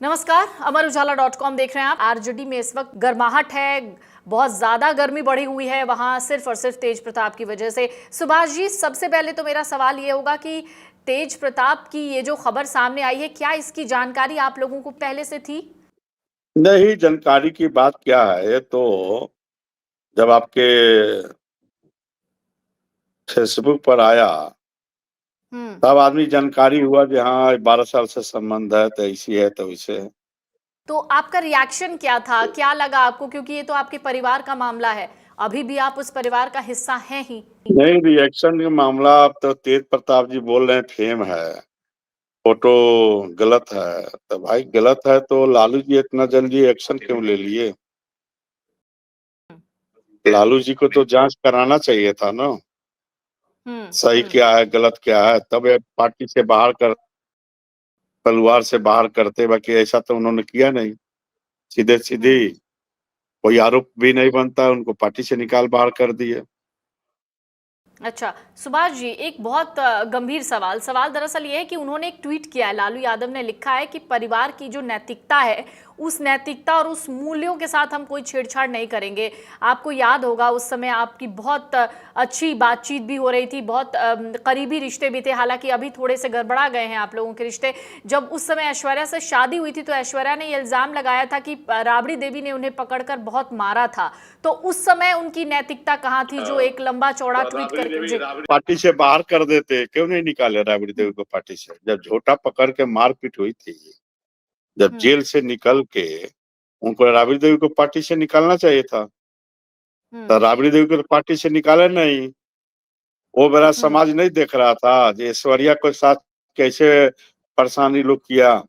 नमस्कार, अमर उजाला.com देख रहे हैं आप। आरजेडी में इस वक्त गर्माहट है, बहुत ज्यादा गर्मी बढ़ी हुई है वहां सिर्फ और सिर्फ तेज प्रताप की वजह से। सुभाष जी, सबसे पहले तो मेरा सवाल ये होगा कि तेज प्रताप की ये जो खबर सामने आई है, क्या इसकी जानकारी आप लोगों को पहले से थी? नहीं, जानकारी की बात क्या है, तो जब आपके फेसबुक पर आया तब आदमी जानकारी हुआ कि हाँ 12 साल से संबंध है, तो ऐसी है तो वैसे है। तो आपका रिएक्शन क्या था, क्या लगा आपको? क्योंकि ये तो आपके परिवार का मामला है, अभी भी आप उस परिवार का हिस्सा हैं ही। नहीं, रिएक्शन का मामला अब तो तेज प्रताप जी बोल रहे हैं फेम है, फोटो गलत है। तो भाई गलत है तो लालू जी इतना जल्दी एक्शन क्यों ले लिए? लालू जी को तो जांच कराना चाहिए था ना, सही क्या है गलत क्या है, तब ये पार्टी से बाहर कर, तलवार से बाहर करते। बाकी ऐसा तो उन्होंने किया नहीं, सीधे सीधे कोई आरोप भी नहीं बनता, उनको पार्टी से निकाल बाहर कर दिए। अच्छा सुभाष जी, एक बहुत गंभीर सवाल दरअसल ये है कि उन्होंने एक ट्वीट किया है। लालू यादव ने लिखा है कि परिवार की जो नैतिकता है, उस नैतिकता और उस मूल्यों के साथ हम कोई छेड़छाड़ नहीं करेंगे। आपको याद होगा उस समय आपकी बहुत अच्छी बातचीत भी हो रही थी, बहुत करीबी रिश्ते भी थे। हालांकि अभी थोड़े से गड़बड़ा गए हैं आप लोगों के रिश्ते। जब उस समय ऐश्वर्या से शादी हुई थी तो ऐश्वर्या ने ये इल्जाम लगाया था कि राबड़ी देवी ने उन्हें पकड़कर बहुत मारा था। तो उस समय उनकी नैतिकता कहाँ थी, जो एक लंबा चौड़ा ट्वीट करके पार्टी से बाहर कर देते, क्यों नहीं निकाले राबड़ी देवी को पार्टी से? जब झोटा पकड़ के मारपीट हुई थी, जब जेल से निकल के उनको राबड़ी देवी को पार्टी से निकालना चाहिए था, तो राबड़ी देवी को तो पार्टी से निकाले नहीं। वो मेरा समाज नहीं देख रहा था कि ऐश्वर्या के साथ कैसे परेशानी लोग किया।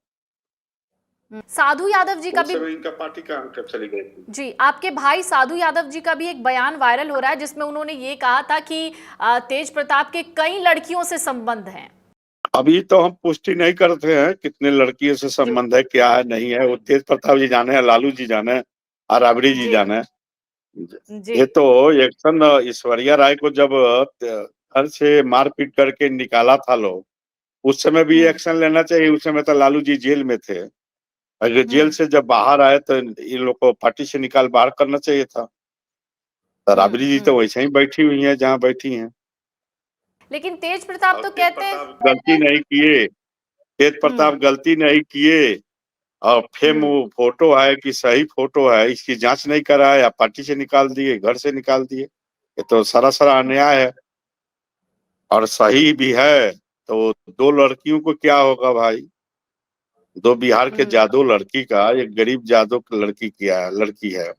साधु यादव जी का भी इनका पार्टी का कब चली गई जी, आपके भाई साधु यादव जी का भी एक बयान वायरल हो रहा है जिसमें उन्होंने ये कहा था कि तेज प्रताप के कई लड़कियों से संबंध हैं। अभी तो हम पुष्टि नहीं करते हैं कितने लड़कियों से संबंध है, क्या है नहीं है। वो तेज प्रताप जी जाने हैं, लालू जी जाने हैं और राबड़ी जी जाने हैं। ये तो एक्शन ऐश्वर्या राय को जब घर से मारपीट करके निकाला था लोग, उस समय भी एक्शन लेना चाहिए। उस समय तो लालू जी जेल में थे, अगर जेल से जब बाहर आए तो इन लोग को पार्टी से निकाल बाहर करना चाहिए था। तो राबड़ी जी तो वैसे ही बैठी हुई हैं जहाँ बैठी हैं। लेकिन तेज प्रताप तो कहते हैं गलती नहीं किए, तेज प्रताप गलती नहीं किए, और फेम वो फोटो है कि सही फोटो है, इसकी जांच नहीं करा या पार्टी से निकाल दिए, घर से निकाल दिए। ये तो सरासर अन्याय है। और सही भी है तो दो लड़कियों को क्या होगा भाई? दो बिहार के जादव लड़की का, एक गरीब जादव की लड़की है,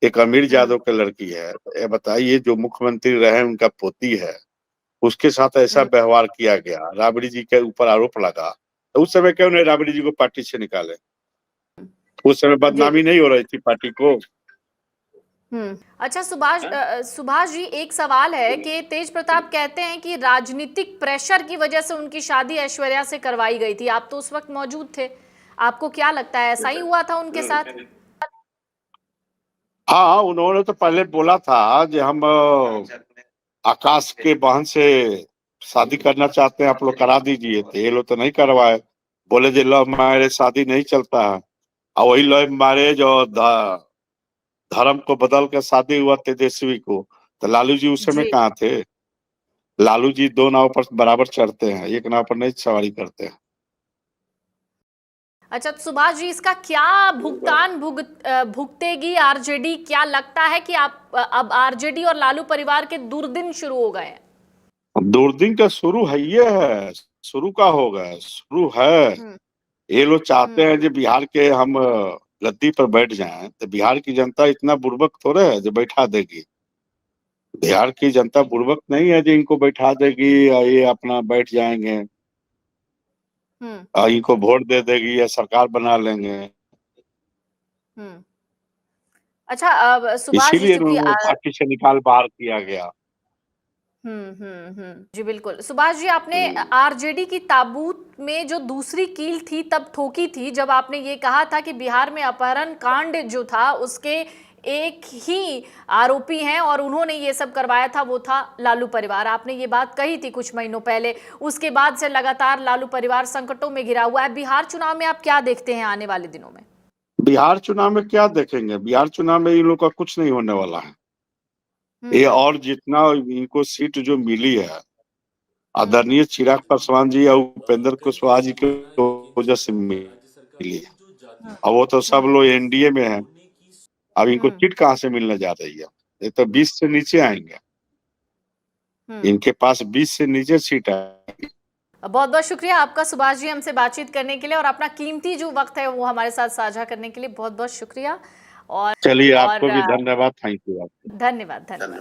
एक अमीर जादव की लड़की है। ये बताइए, जो मुख्यमंत्री रहे उनका पोती है, उसके साथ ऐसा व्यवहार किया गया, राबड़ी जी के ऊपर आरोप लगा, तो उस समय क्यों नहीं राबड़ी जी को पार्टी से निकाले? उस समय बदनामी नहीं हो रही थी पार्टी को? अच्छा सुभाष जी, एक सवाल है कि तेज प्रताप कहते हैं कि राजनीतिक प्रेशर की वजह से उनकी शादी ऐश्वर्या से करवाई गई थी। आप तो उस वक्त मौजूद थे, आपको क्या लगता है ऐसा ही हुआ था उनके साथ? हाँ, उन्होंने तो पहले बोला था कि हम आकाश के बहन से शादी करना चाहते हैं, आप लोग करा दीजिए। तो ये लोग तो नहीं करवाए, बोले जो लव मैरिज शादी नहीं चलता है। और वही लव मैरिज और धर्म को बदल कर शादी हुआ तेजस्वी को, तो लालू जी उस समय कहाँ थे? लालू जी दो नाव पर बराबर चढ़ते हैं, एक नाव पर नहीं सवारी करते हैं। अच्छा सुभाष जी, इसका क्या भुगतेगी आरजेडी? क्या लगता है कि आप अब आरजेडी और लालू परिवार के दुर्दिन शुरू हो गए हैं? दुर्दिन का शुरू है, ये है शुरू का होगा, शुरू है। ये लोग चाहते हैं कि बिहार के हम गद्दी पर बैठ जाएं, तो बिहार की जनता इतना बुर्बक थोड़े है जो बैठा देगी। बिहार की जनता बुर्बक नहीं है जो इनको बैठा देगी और ये अपना बैठ जाएंगे और इनको वोट दे देगी या सरकार बना लेंगे। अच्छा सुभाष जी, इसीलिए चूंकि पार्टी से निकाल बाहर किया गया। जी बिल्कुल। सुभाष जी, आपने आरजेडी की ताबूत में जो दूसरी कील थी तब ठोकी थी जब आपने ये कहा था कि बिहार में अपहरण कांड जो था उसके एक ही आरोपी हैं और उन्होंने ये सब करवाया था, वो था लालू परिवार। आपने ये बात कही थी कुछ महीनों पहले। उसके बाद से लगातार लालू परिवार संकटों में घिरा हुआ है। बिहार चुनाव में आप क्या देखते हैं आने वाले दिनों में? बिहार चुनाव में क्या देखेंगे? बिहार चुनाव में इन लोग का कुछ नहीं होने वाला है। ये हम्म। और जितना इनको सीट जो मिली है, हम्म। आदरणीय चिराग पासवान जी और उपेंद्र कुशवाहा जी की वजह से मिली है। हम्म। अब वो तो सब हम्म। लोग एनडीए में हैं। अब इनको हम्म। सीट कहाँ से मिलने जा रही है? ये तो 20 से नीचे आएंगे। हम्म। इनके पास 20 से नीचे सीट है। बहुत बहुत शुक्रिया आपका सुभाष जी, हमसे बातचीत करने के लिए और अपना कीमती जो वक्त है वो हमारे साथ साझा करने के लिए बहुत बहुत शुक्रिया। और चलिए, और आपको भी धन्यवाद। Thank you. धन्यवाद धन्यवाद।